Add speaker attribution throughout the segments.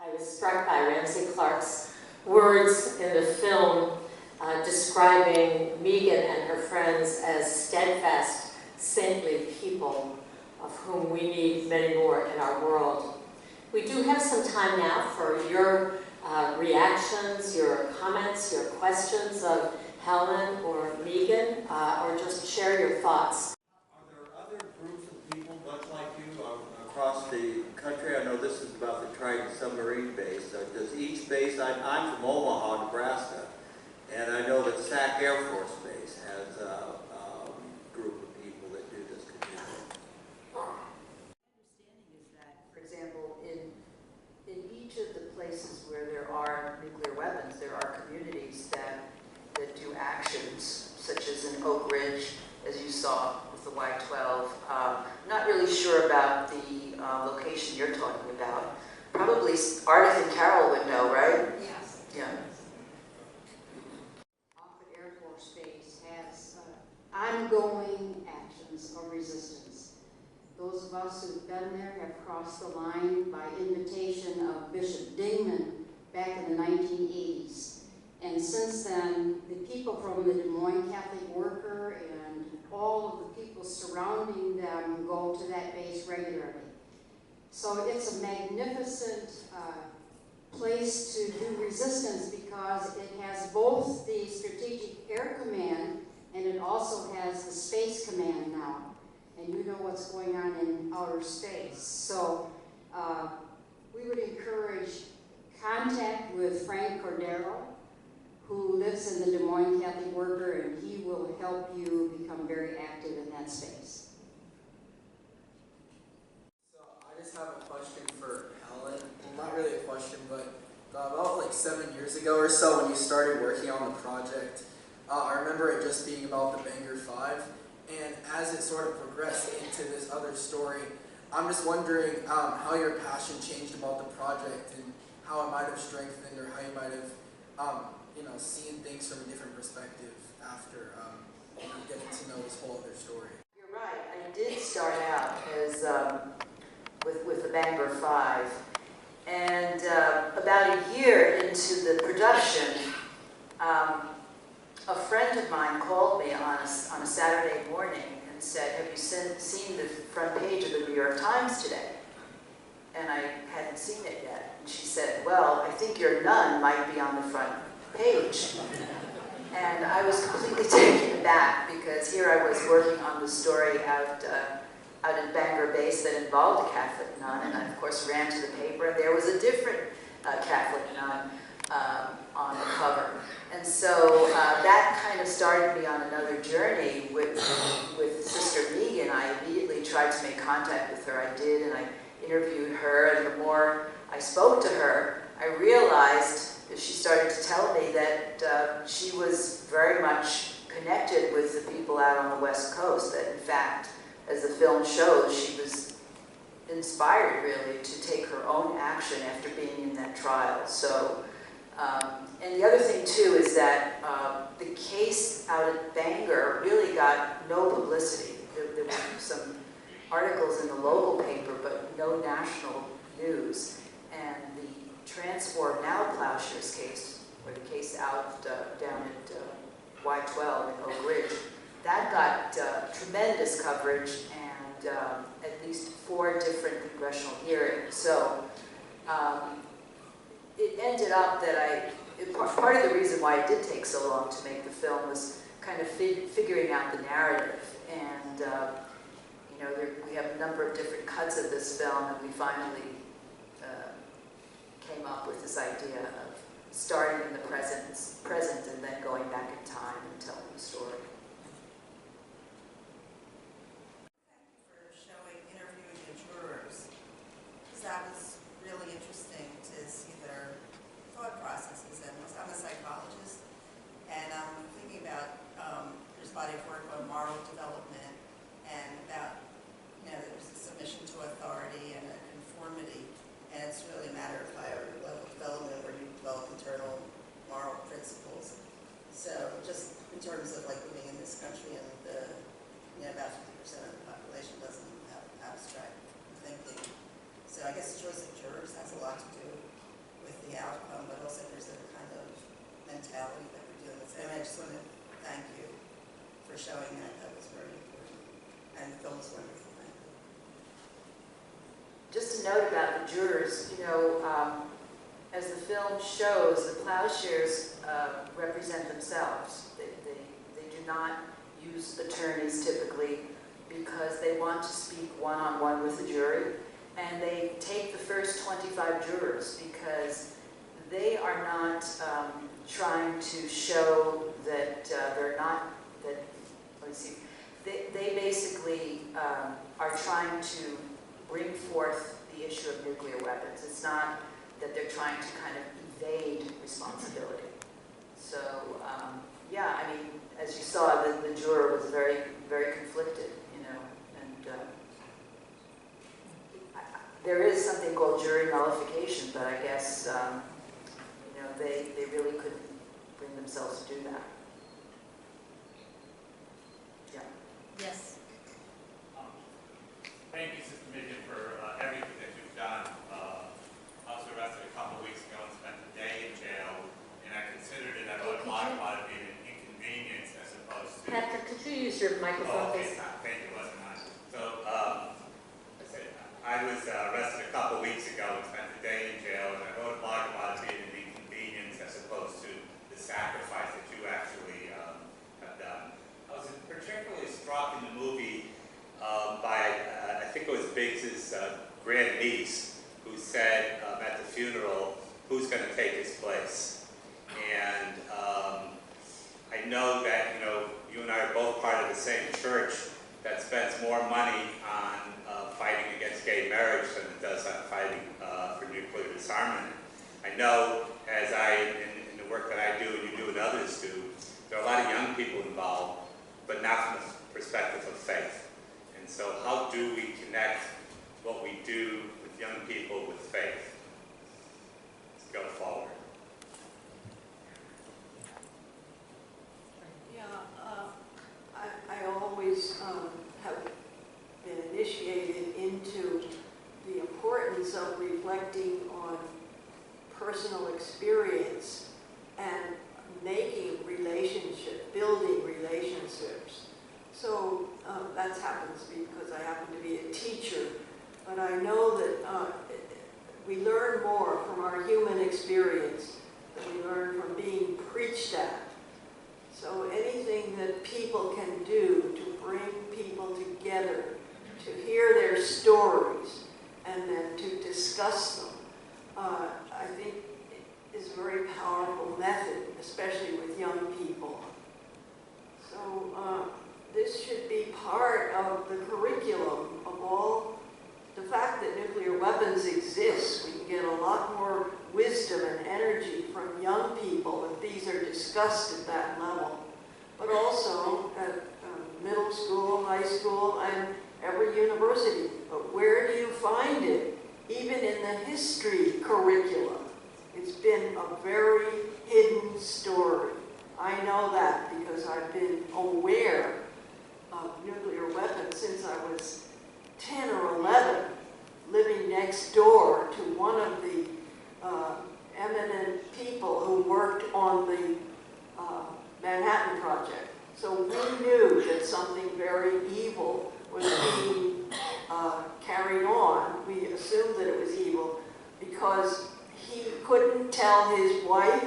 Speaker 1: I was struck by Ramsey Clark's words in the film describing Megan and her friends as steadfast, saintly people of whom we need many more in our world. We do have some time now for your reactions, your comments, your questions of Helen or Megan, or just share your thoughts.
Speaker 2: Are there other groups of people much like you across the country? I know this is about the Trident submarine base. Does each base, I'm from Omaha, Nebraska, and I know that Sac Air Force Base has a group of people that do this community.
Speaker 3: My understanding is that, for example, in each of the places where there are nuclear weapons, there are communities that do actions, such as in Oak Ridge, as you saw with the Y-12. I'm not really sure about the location you're talking about. Probably Ardith and Carol would know, right?
Speaker 4: Yes.
Speaker 3: Yeah.
Speaker 4: Offutt Air Force Base has ongoing actions of resistance. Those of us who've been there have crossed the line by invitation of Bishop Dingman back in the 1980s. And since then, the people from the Des Moines Catholic Worker and all of the people surrounding them go to that base regularly. So it's a magnificent place to do resistance because it has both the Strategic Air Command and it also has the Space Command now. And you know what's going on in outer space. So we would encourage contact with Frank Cordero, who lives in the Des Moines Catholic Worker, and he will help you become very active in that space.
Speaker 5: So I just have a question for Helen. Well, not really a question, but about like 7 years ago or so when you started working on the project, I remember it just being about the Bangor 5, and as it sort of progressed into this other story, I'm just wondering how your passion changed about the project and how it might have strengthened or how you might have seen things from a different perspective after getting to know this whole other story.
Speaker 3: You're right. I did start out as with the Bangor 5, and about a year into the production, a friend of mine called me on a Saturday morning and said, "Have you seen the front page of the New York Times today?" And I hadn't seen it yet. And she said, "Well, I think your nun might be on the front page." And I was completely taken aback because here I was working on the story out in Bangor Base that involved a Catholic nun, and I of course ran to the paper and there was a different Catholic nun on the cover. And so that kind of started me on another journey with Sister Megan. I immediately tried to make contact with her. I did, and I interviewed her, and the more I spoke to her, I realized that she started to tell me that she was very much connected with the people out on the West Coast, that in fact, as the film shows, she was inspired really to take her own action after being in that trial. So, and the other thing too is that the case out at Bangor really got no publicity. There were some articles in the local paper, but no national news. And the Transform Now Plowshares case, or the case out down at Y-12 in Oak Ridge, that got tremendous coverage and at least 4 different congressional hearings. So it ended up that part of the reason why it did take so long to make the film was kind of figuring out the narrative. And we have a number of different cuts of this film, and we finally came up with this idea of starting in the present and then going back in time and telling the story.
Speaker 6: Thank you for interviewing the jurors, because that was really interesting to see their thought processes. And I'm a psychologist, and I'm thinking about there's a body of work on moral development and about there's a submission to authority and a conformity. And it's really a matter of higher level development where you develop internal moral principles. So just in terms of like living in this country and about 50% of the population doesn't have abstract thinking. So I guess the choice of jurors has a lot to do the outcome, but also there's a kind of mentality that we're dealing with. And I just want to thank you for showing that. That was very important. And the film was wonderful. Thank you.
Speaker 3: Just a note about the jurors, you know, as the film shows, the plowshares represent themselves. They do not use attorneys typically because they want to speak one-on-one with the jury. And they take the first 25 jurors because they are not trying to show that they're not, that, let me see, they basically are trying to bring forth the issue of nuclear weapons. It's not that they're trying to kind of evade responsibility. So, yeah, I mean, as you saw, the juror was very, very conflicted, you know, and there is something called jury nullification, but I guess, you know, they really couldn't bring themselves to do that. Yeah.
Speaker 6: Yes.
Speaker 7: Thank you, Sister Megan, for everything that you've done. I was arrested a couple of weeks ago and spent a day in jail, and I considered it, I wrote a lot about it being an inconvenience as opposed to...
Speaker 1: Patrick, could you use your microphone,
Speaker 7: Oh, okay,
Speaker 1: please?
Speaker 7: thank you, wasn't I? So, I was arrested a couple of weeks ago and spent a day in jail, and I wrote a blog about it being an inconvenience as opposed to the sacrifice that you actually have done. I was particularly struck in the movie by, I think it was Biggs's grandniece, who said at the funeral, who's going to take his place? And I know that, you know, you and I are both part of the same church that spends more money on fighting against gay marriage than it does on fighting for nuclear disarmament. I know, as in the work that I do and you do and others do, there are a lot of young people involved, but not from the perspective of faith. And so how do we connect what we do with young people with faith? Let's go forward.
Speaker 8: Yeah, I always have been initiated into the importance of reflecting on personal experience and making relationships, building relationships. So that happens to me because I happen to be a teacher, but I know that we learn more from our human experience than we learn from being preached at. So anything that people can do to bring people together, to hear their stories, and then to discuss them, I think is a very powerful method, especially with young people. So this should be part of the curriculum of all. The fact that nuclear weapons exist, we can get a lot more wisdom and energy from young people if these are discussed at that level. But also at middle school, high school, and every university. But where do you find it? Even in the history curriculum, it's been a very hidden story. I know that because I've been aware of nuclear weapons since I was 10 or 11, living next door to one of the eminent people who worked on the Manhattan Project. So we knew that something very evil was being carried on. We assumed that it was evil because he couldn't tell his wife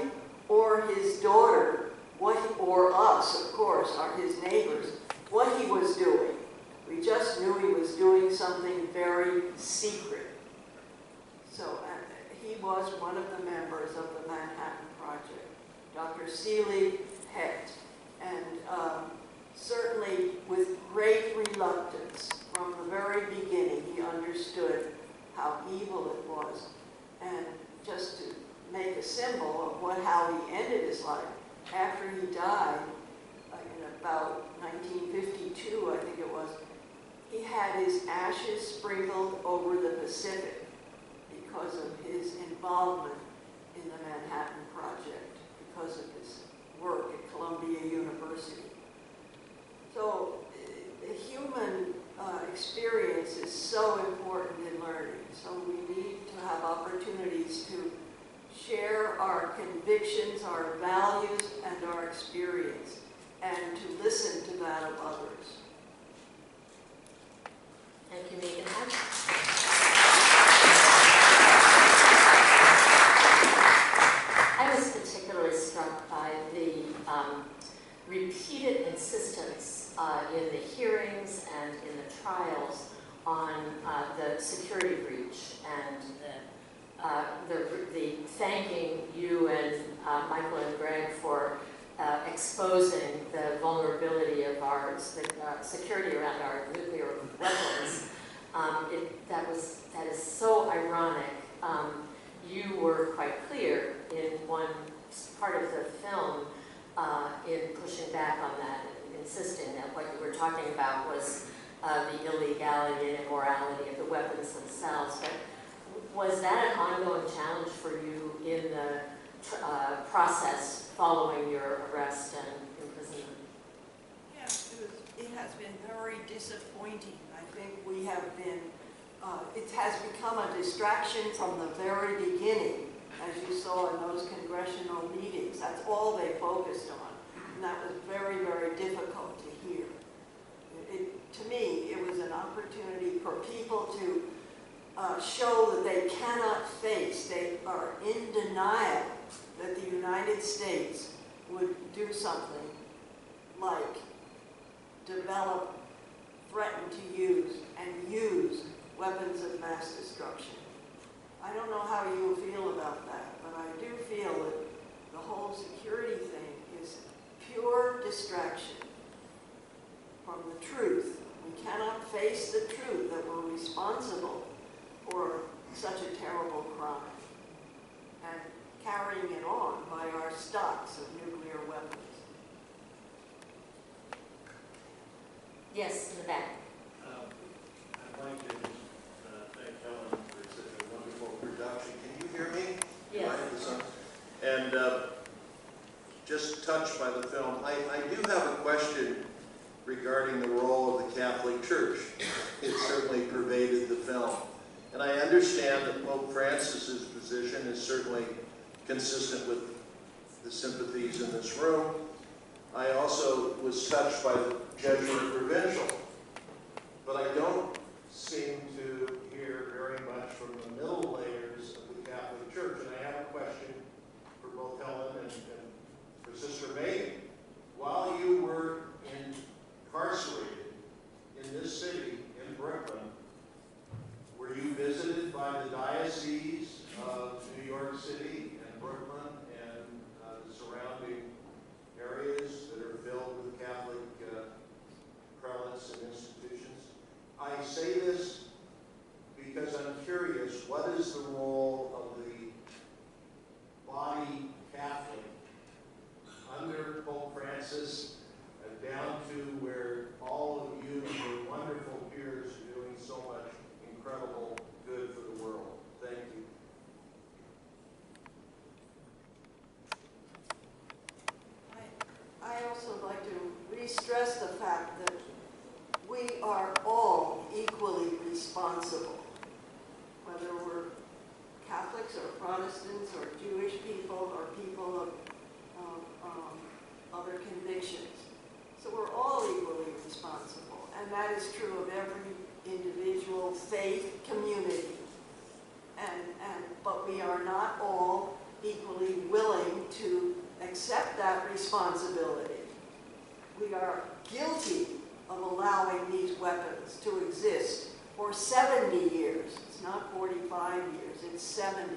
Speaker 8: or his daughter, or us, of course, or his neighbors, what he was doing. We just knew he was doing something very secret. So he was one of the members of the Manhattan Project. Dr. Seeley het, and certainly with great reluctance from the very beginning, he understood how evil it was. And just to make a symbol of how he ended his life, after he died, in about 1952, I think it was, he had his ashes sprinkled over the Pacific because of his involvement in the Manhattan Project, because of his work at Columbia University. So the human experience is so important in learning. So we need to have opportunities to share our convictions, our values, and our experience, and to listen to that of others.
Speaker 1: Thank you, Megan. I was particularly struck by the repeated insistence in the hearings and in the trials on the security breach and the thanking you and Michael and Greg for exposing the vulnerability of our security around our nuclear weapons. That is so ironic. You were quite clear in one part of the film in pushing back on that, insisting that what you were talking about was the illegality and immorality of the weapons themselves. But was that an ongoing challenge for you in the process following your arrest and imprisonment?
Speaker 8: Yes, it has been very disappointing. I think we have been, it has become a distraction from the very beginning, as you saw in those congressional meetings. That's all they focused on, and that was very, very difficult to hear. To me, it was an opportunity for people to show that they cannot face, they are in denial that the United States would do something like develop, threaten to use, and use weapons of mass destruction. I don't know how you feel about that, but I do feel that the whole security thing is pure distraction from the truth. We cannot face the truth that we're responsible for such a terrible crime and carrying it on by our stocks of nuclear weapons.
Speaker 1: Yes, in the back.
Speaker 9: I'd like to thank Helen for such a wonderful production. Can you hear me?
Speaker 1: Yes.
Speaker 9: And just touched by the film, I do have a question regarding the role of the Catholic Church. It certainly pervaded the film. And I understand that Pope Francis's position is certainly consistent with the sympathies in this room. I also was touched by the Jesuit provincial, but I don't seem to hear very much from the middle layers of the Catholic Church. And I have a question for both Helen and for Sister Megan. While you were incarcerated in this city, in Brooklyn, were you visited by the Diocese of New York City and Brooklyn and the surrounding areas that are filled with Catholic prelates and institutions? I say this because I'm curious, what is the role of the body Catholic under Pope Francis down to where all of you and your wonderful peers are doing so much incredible good for the world? Thank you.
Speaker 8: I also like to re-stress the fact that we are all equally responsible, whether we're Catholics or Protestants or Jewish people or people of other convictions. So we're all equally responsible, and that is true of every individual faith community. But we are not all equally willing to accept that responsibility. We are guilty of allowing these weapons to exist for 70 years. It's not 45 years, it's 70.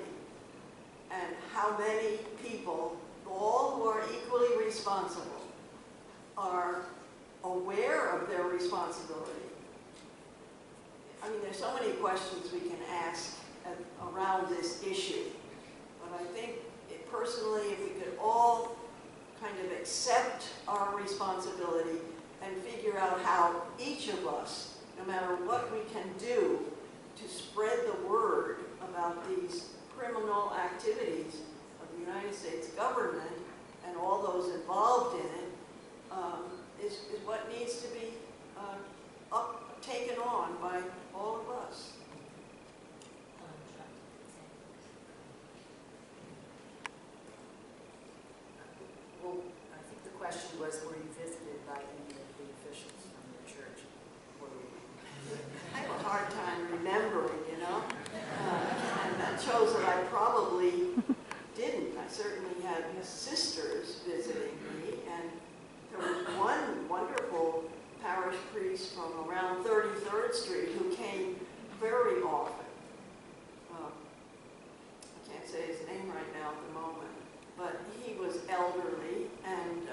Speaker 8: And how many people, all who are equally responsible, are aware of their responsibility? I mean, there's so many questions we can ask around this issue. But I think, personally, if we could all kind of accept our responsibility and figure out how each of us, no matter what we can do to spread the word about these criminal activities of the United States government and all those involved in it, is what needs to be taken on by all of us. probably didn't. I certainly had sisters visiting me, and there was one wonderful parish priest from around 33rd Street who came very often. I can't say his name right now at the moment, but he was elderly and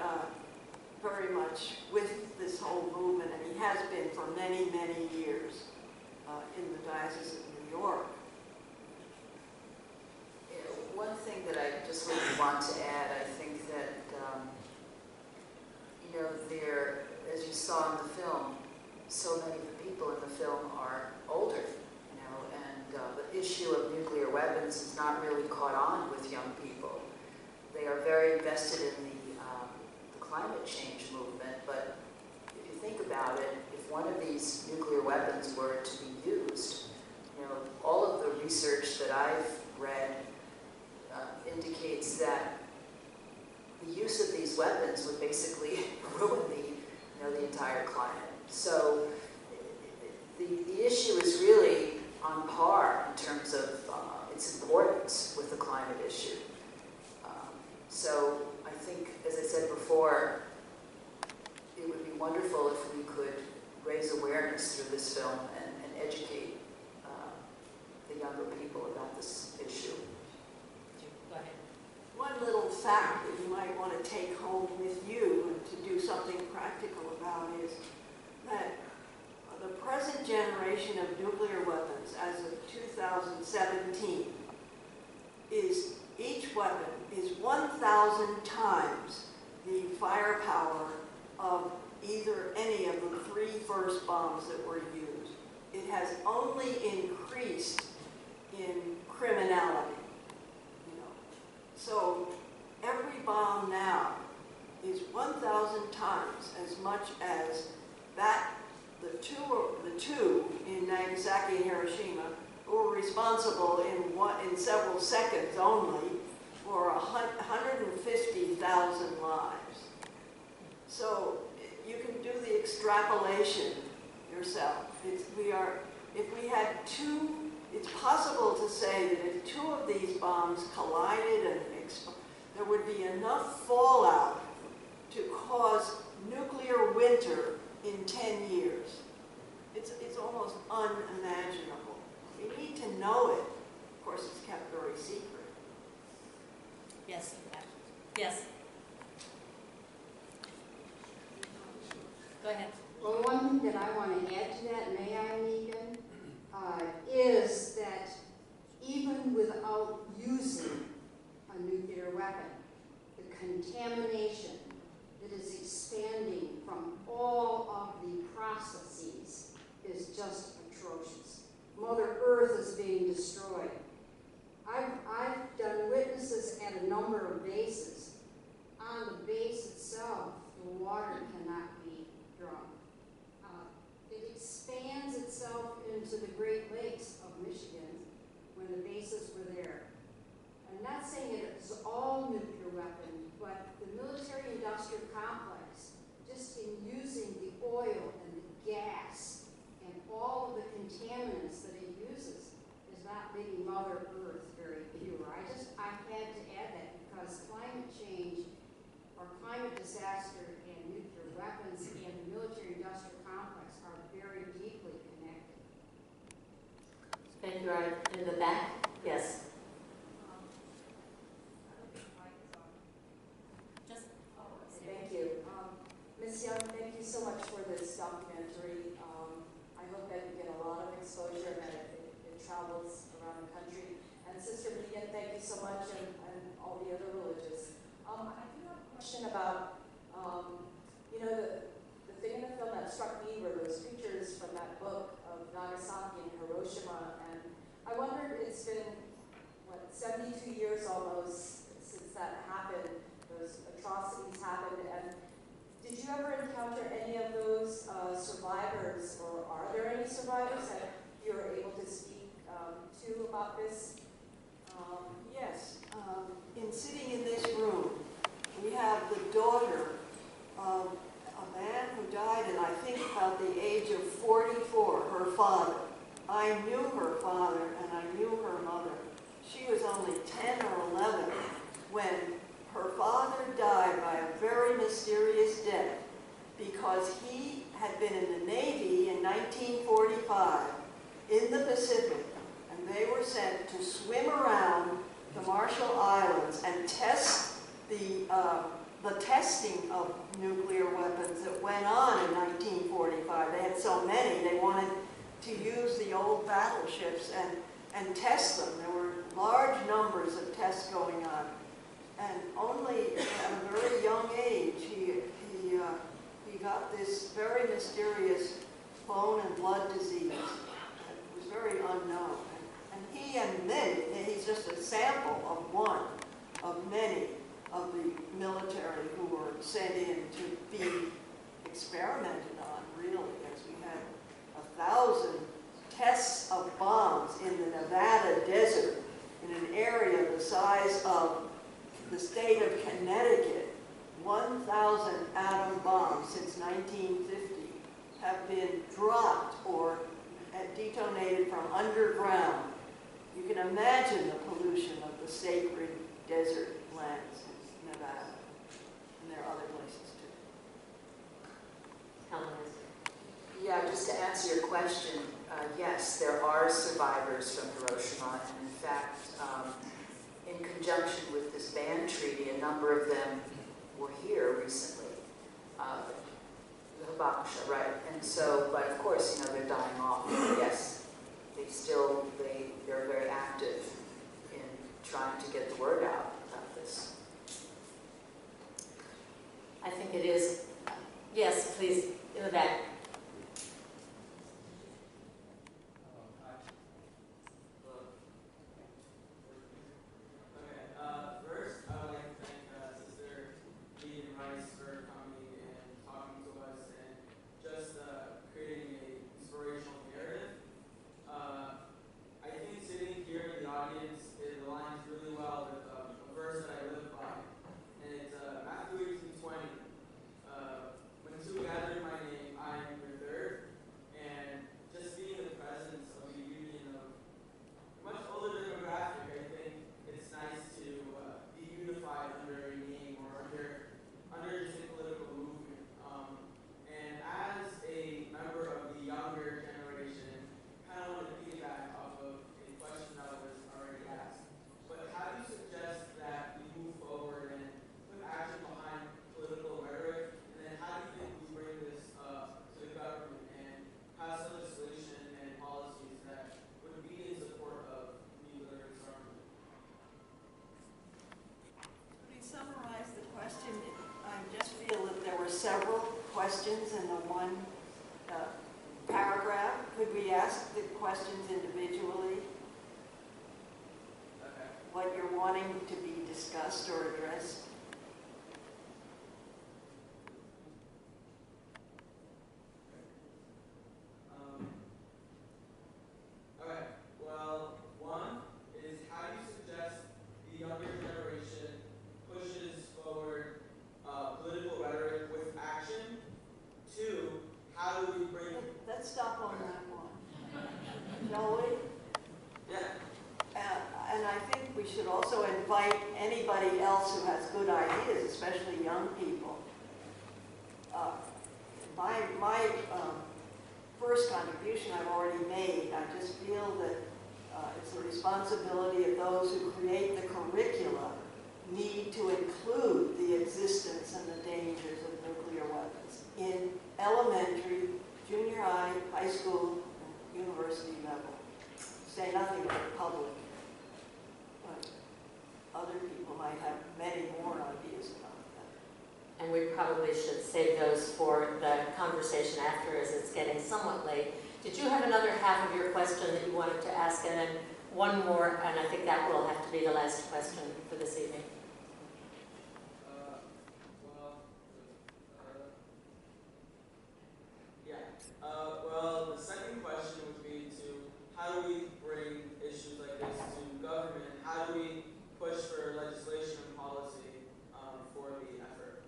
Speaker 8: very much with this whole movement, and he has been for many, many years in the Diocese of New York.
Speaker 3: One thing that I just would want to add, I think that, there, as you saw in the film, so many of the people in the film are older, and the issue of nuclear weapons is not really caught on with young people. They are very invested in the climate change movement, but if you think about it, if one of these nuclear weapons were to be used, all of the research that I've read indicates that the use of these weapons would basically ruin the entire climate. So the issue is really on par in terms of its importance with the climate issue. So I think, as I said before, it would be wonderful if we could raise awareness through this film and educate the younger people about this issue.
Speaker 1: Go ahead.
Speaker 8: One little fact that you might want to take home with you and to do something practical about is that the present generation of nuclear weapons as of 2017 is, each weapon is 1,000 times the firepower of either any of the 3 first bombs that were used. It has only increased in criminality. So every bomb now is 1,000 times as much as the two in Nagasaki and Hiroshima, who were responsible in several seconds only for 150,000 lives. So you can do the extrapolation yourself. If we had two, it's possible to say that if 2 of these bombs collided and there would be enough fallout to cause nuclear winter in 10 years. It's almost unimaginable. We need to know it. Of course, it's kept very secret.
Speaker 1: Yes. Yes. Go ahead.
Speaker 4: Well, one thing that I want to add to that, may I, Megan, is that even without using a nuclear weapon, the contamination that is expanding from all of the processes is just atrocious. Mother Earth is being destroyed. I've done witnesses at a number of bases. On the base itself, the water cannot be drunk. It expands itself into the Great Lakes of Michigan when the bases were there. I'm not saying it is all nuclear weapons, but the military-industrial complex, just in using the oil and the gas and all of the contaminants that it uses, is not making Mother Earth very pure. I had to add that because climate change or climate disaster and nuclear weapons and the military-industrial complex are very deeply connected.
Speaker 1: Thank you. Right in the back. Yes.
Speaker 10: Thank you. Ms. Young, thank you so much for this documentary. I hope that you get a lot of exposure and that it travels around the country. And Sister Megan, thank you so much, and all the other religious. I do have a question about, the thing in the film that struck me were those pictures from that book of Nagasaki and Hiroshima. And I wondered, it's been, 72 years almost since that happened, those atrocities happened, and did you ever encounter any of those survivors, or are there any survivors that you're able to speak to about this?
Speaker 8: Yes. Sitting in this room, we have the daughter of a man who died at, I think, about the age of 44, her father. I knew her father and I knew her mother. she was only 10 or 11 when her father died by a very mysterious death because he had been in the Navy in 1945 in the Pacific, and they were sent to swim around the Marshall Islands and test the testing of nuclear weapons that went on in 1945. They had so many, they wanted to use the old battleships and test them. There were large numbers of tests going on. And only at a very young age, he got this very mysterious bone and blood disease that was very unknown. And he and many, he's just a sample of one of many of the military who were sent in to be experimented on, really, as we had 1,000 tests of bombs in the Nevada desert in an area the size of the state of Connecticut. 1,000 atom bombs since 1950 have been dropped or detonated from underground. You can imagine the pollution of the sacred desert lands in Nevada, and there are other places too.
Speaker 1: Helen,
Speaker 3: Yeah, just to answer your question, yes, there are survivors from Hiroshima, and in fact, in conjunction with this ban treaty, a number of them were here recently, the Hibakusha, right? And so, but of course, you know, they're dying off. Yes, they're very active in trying to get the word out about this.
Speaker 1: I think it is. Yes, please, in the back.
Speaker 8: Several questions in the one paragraph. Could we ask the questions individually? Okay. What you're wanting to be discussed or addressed?
Speaker 5: Okay. Well, one is how do you suggest the younger generation pushes forward political rhetoric with action? Two, how do we bring...
Speaker 8: Let's stop on that one. Shall we?
Speaker 5: Yeah.
Speaker 8: And I think we should also invite anybody else who has good ideas, especially young people. My first contribution I've already made. I just feel that it's the responsibility of those who create the curricula need to include the existence and the dangers of nuclear weapons in elementary, junior high, high school, and university level. Say nothing of the public, but other people might have many more ideas about that.
Speaker 1: And we probably should save those for the conversation after, as it's getting somewhat late. Did you have another half of your question that you wanted to ask? And then one more, and I think that will have to be the last question for this evening.
Speaker 5: Well, the second question would be to how do we bring issues like this to government? How do we push for legislation and policy for the effort?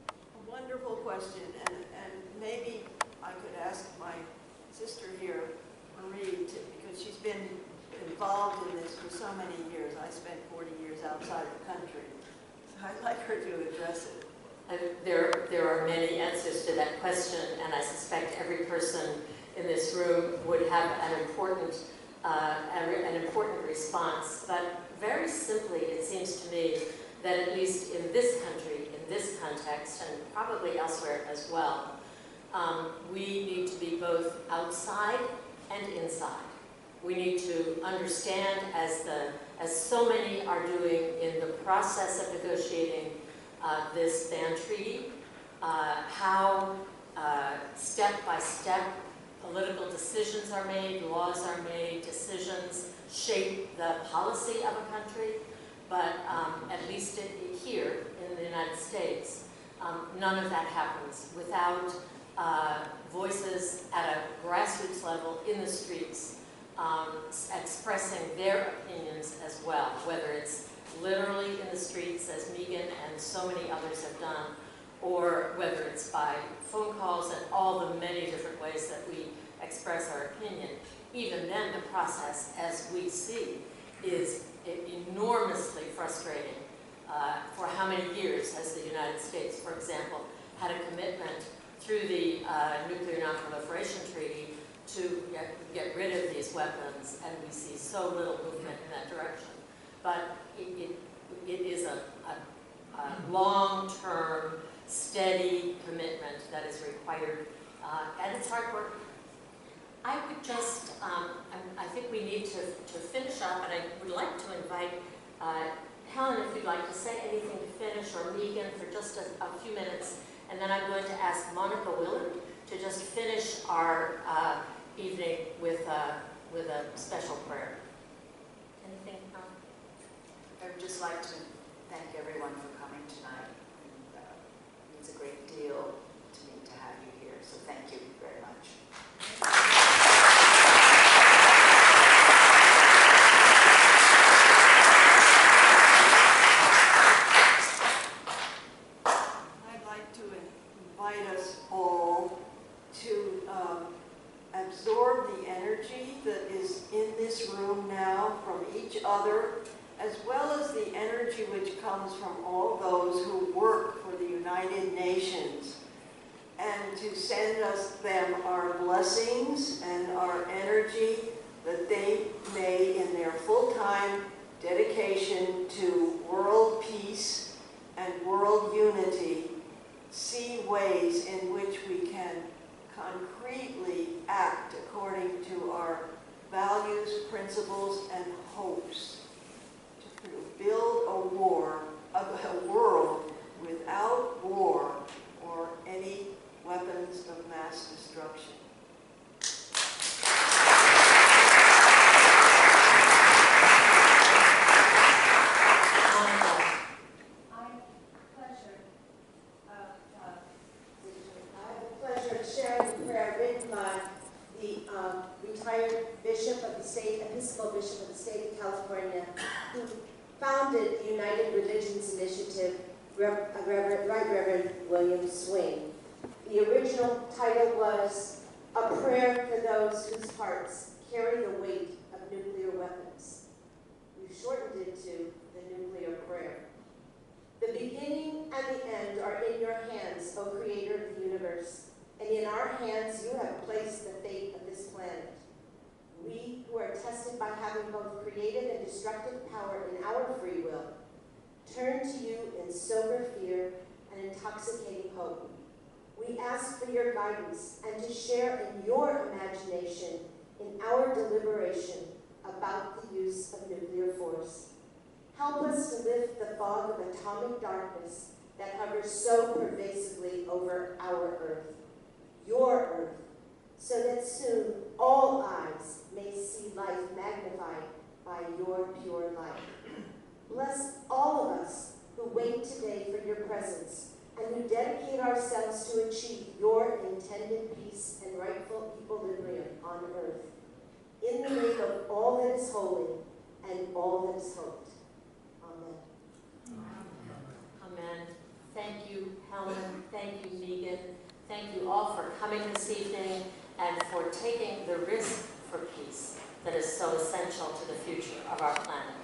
Speaker 8: A wonderful question, and maybe I could ask my sister here, Marie, because she's been involved in this for so many years. I spent 40 years outside the country. So I'd like her to address it.
Speaker 1: There are many answers to that question, and I suspect every person in this room would have an important response. But very simply, it seems to me that at least in this country, in this context, and probably elsewhere as well, we need to be both outside and inside. We need to understand, as so many are doing in the process of negotiating this ban treaty, how step by step political decisions are made, laws are made, decisions shape the policy of a country. But at least here in the United States, none of that happens without voices at a grassroots level in the streets expressing their opinions as well, whether it's literally in the streets, as Megan and so many others have done, or whether it's by phone calls and all the many different ways that we express our opinion. Even then, the process, as we see, is enormously frustrating. For how many years has the United States, for example, had a commitment through the Nuclear Non-Proliferation Treaty to get rid of these weapons, and we see so little movement in that direction. But it is a long-term, steady commitment that is required, and it's hard work. I would just, I think we need to finish up, and I would like to invite Helen, if you'd like to say anything to finish, or Megan for just a few minutes, and then I'm going to ask Monica Willard to just finish our evening with a special prayer. Anything?
Speaker 3: I would just like to thank everyone for coming tonight. And, it means a great deal to me to have you here, so thank you very much.
Speaker 8: I'd like to invite us all to absorb the energy that is in this room now from each other, as well as the energy which comes from all those who work for the United Nations, and to send them our blessings and our energy that they may, in their full-time dedication to world peace and world unity, see ways in which we can concretely act according to our values, principles, and hopes to build a world without war or any weapons of mass destruction.
Speaker 11: Episcopal Bishop of the State of California, who founded the United Religions Initiative, Right Reverend William Swing. The original title was A Prayer for Those Whose Hearts Carry the Weight of Nuclear Weapons. We've shortened it to the Nuclear Prayer. The beginning and the end are in your hands, O Creator of the universe, and in our hands you have placed the fate of this planet. We, who are tested by having both creative and destructive power in our free will, turn to you in sober fear and intoxicating hope. We ask for your guidance and to share in your imagination in our deliberation about the use of nuclear force. Help us to lift the fog of atomic darkness that hovers so pervasively over our Earth, your Earth, so that soon all eyes may see life magnified by your pure light. Bless all of us who wait today for your presence and who dedicate ourselves to achieve your intended peace and rightful equilibrium on earth. In the name of all that is holy and all that is hoped. Amen.
Speaker 1: Amen. Thank you, Helen. Thank you, Megan. Thank you all for coming this evening and for taking the risk for peace that is so essential to the future of our planet.